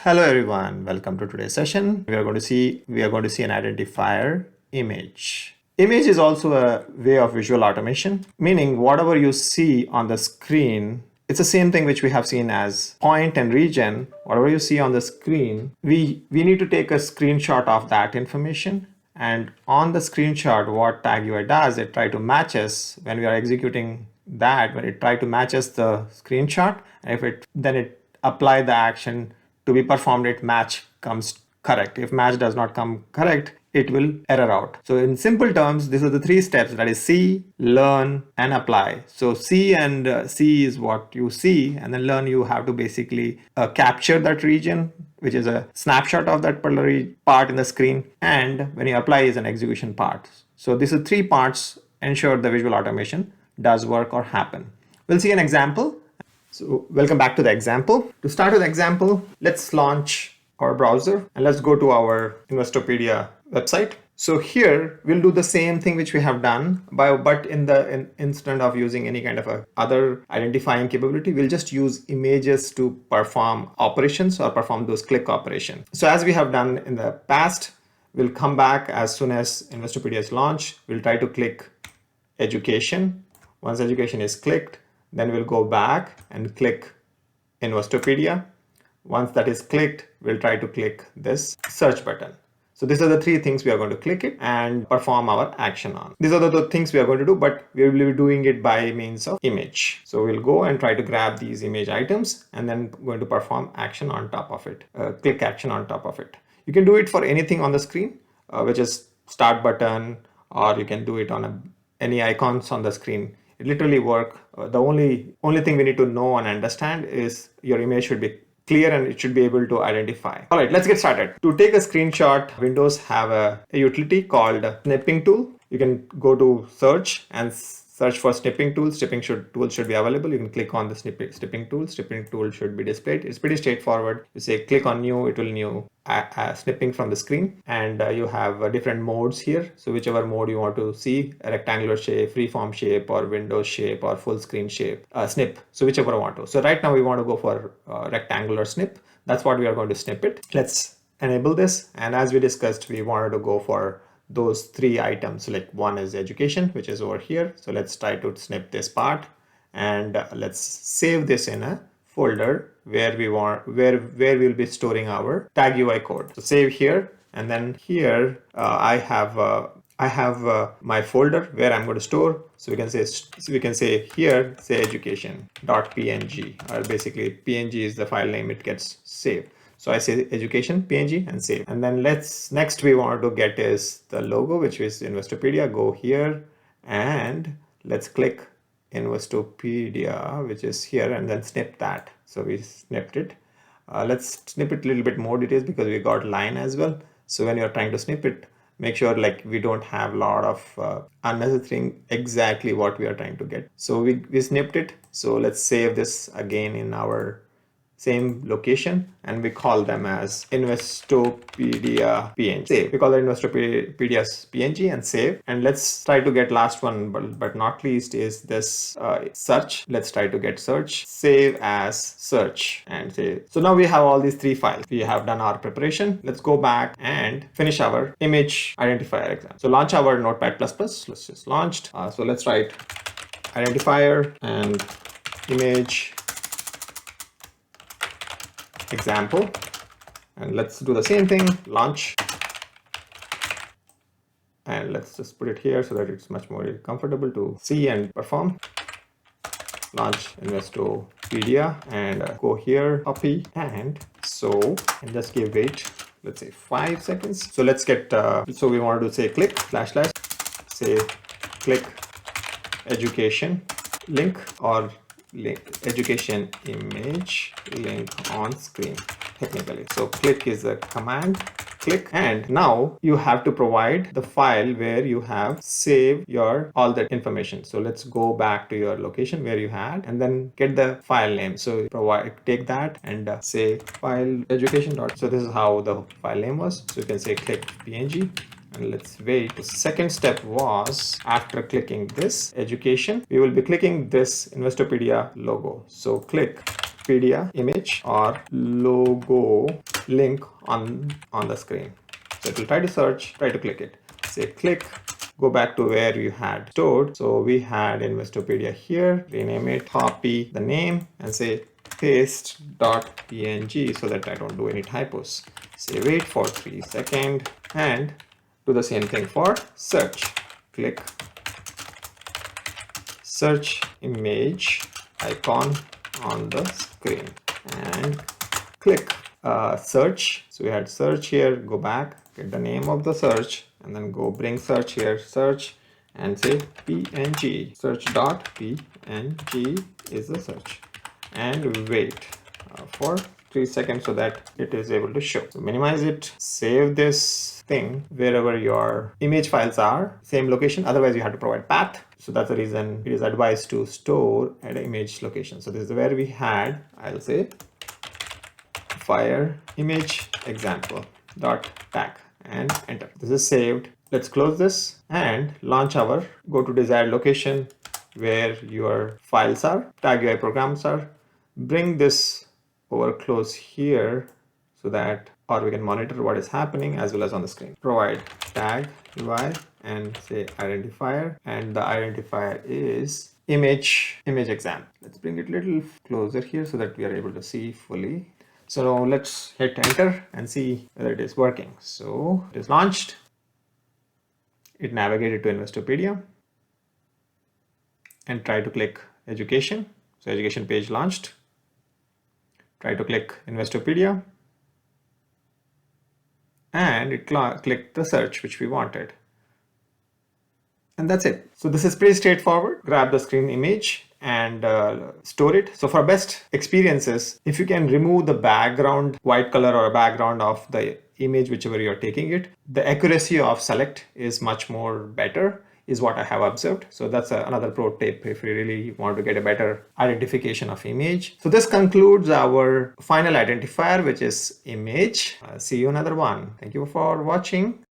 Hello everyone, welcome to today's session. We are going to see an identifier image. Image is also a way of visual automation, meaning whatever you see on the screen, it's the same thing which we have seen as point and region. Whatever you see on the screen, we need to take a screenshot of that information. And on the screenshot, what TagUI does, it try to match us when we are executing that, when it try to match us the screenshot, and then it apply the action to be performed, if match comes correct. If match does not come correct, it will error out. So in simple terms, these are the three steps, that is see, learn, and apply. So see is what you see, and then learn, you have to basically capture that region, which is a snapshot of that particular part in the screen, and when you apply is an execution part. So these are three parts ensure the visual automation does work or happen. We'll see an example. So welcome back to the example. To start with the example, let's launch our browser and let's go to our Investopedia website. So here we'll do the same thing which we have done, but instead of using any kind of a other identifying capability, we'll just use images to perform operations or perform those click operations. So as we have done in the past, we'll come back as soon as Investopedia is launched. We'll try to click education. Once education is clicked, then we'll go back and click Investopedia. Once that is clicked, we'll try to click this search button. So these are the three things we are going to click it and perform our action on. These are the things we are going to do, but we will be doing it by means of image. So we'll go and try to grab these image items and then going to perform action on top of it, click action on top of it. You can do it for anything on the screen, which is start button, or you can do it on any icons on the screen. It literally work. The only thing we need to know and understand is your image should be clear and it should be able to identify. All right, let's get started. To take a screenshot, Windows have a utility called snipping tool. You can go to search and search for snipping tool. Tool should be available. You can click on the snipping tool. Snipping tool should be displayed. It's pretty straightforward. You say click on new, it will new snipping from the screen, and you have different modes here. So whichever mode you want to see, a rectangular shape, freeform shape, or window shape, or full screen shape, snip. So whichever I want to. So right now we want to go for rectangular snip. That's what we are going to snip it. Let's enable this. And as we discussed, we wanted to go for those three items. Like one is education, which is over here. So let's try to snip this part, and let's save this in a folder where we'll be storing our TagUI code. So save here, and then here I have my folder where I'm going to store. So we can say here, say education.png, or basically PNG is the file name it gets saved. So I say education PNG and save. And then next we want to get is the logo, which is Investopedia. Go here and let's click Investopedia, which is here, and then snip that. So we snipped it. Let's snip it a little bit more details because we got line as well. So when you're trying to snip it, make sure like we don't have a lot of unnecessary exactly what we are trying to get. So we snipped it. So let's save this again in our same location, and we call them as Investopedia PNG. Save. We call it Investopedia's PNG and save. And let's try to get last one, but not least, is this search. Let's try to get search. Save as search and save. So now we have all these three files. We have done our preparation. Let's go back and finish our image identifier exam. So launch our Notepad++. Let's just launched. So let's write identifier and image example, and let's do the same thing, launch, and let's just put it here so that it's much more comfortable to see and perform. Launch Investopedia and go here, copy, and just give wait, let's say 5 seconds. So let's get so we want to say click / say click education link, or link education image link on screen technically. So click is a command, click, and now you have to provide the file where you have saved your all that information. So let's go back to your location where you had, and then get the file name. So take that and say file education. So this is how the file name was. So you can say click PNG. And let's wait. The second step was, after clicking this education, we will be clicking this Investopedia logo. So click Investopedia image or logo link on the screen. So it will try to search, try to click it. Say click, go back to where you had stored. So we had Investopedia here, rename it, copy the name and say paste.png so that I don't do any typos. Say wait for 3 seconds and do the same thing for search. Click search image icon on the screen and click search. So we had search here, go back, get the name of the search and then go bring search here, search and say png, search.png is the search and wait for 3 seconds so that it is able to show. So minimize it, save this thing wherever your image files are, same location, otherwise you have to provide path. So that's the reason it is advised to store at an image location. So this is where we had, I'll say fire image example dot tag and enter. This is saved. Let's close this and launch our go to desired location where your files are, TagUI programs are. Bring this over close here so that or we can monitor what is happening as well as on the screen. Provide TagUI and say identifier and the identifier is image exam. Let's bring it a little closer here so that we are able to see fully. So now let's hit enter and see whether it is working. So it is launched. It navigated to Investopedia and try to click education. So education page launched. Try to click Investopedia and it clicked the search which we wanted. And that's it. So this is pretty straightforward. Grab the screen image and store it. So for best experiences, if you can remove the background, white color or background of the image, whichever you're taking it, the accuracy of select is much more better, is what I have observed. So that's another pro tip if you really want to get a better identification of image. So this concludes our final identifier, which is image. See you another one. Thank you for watching.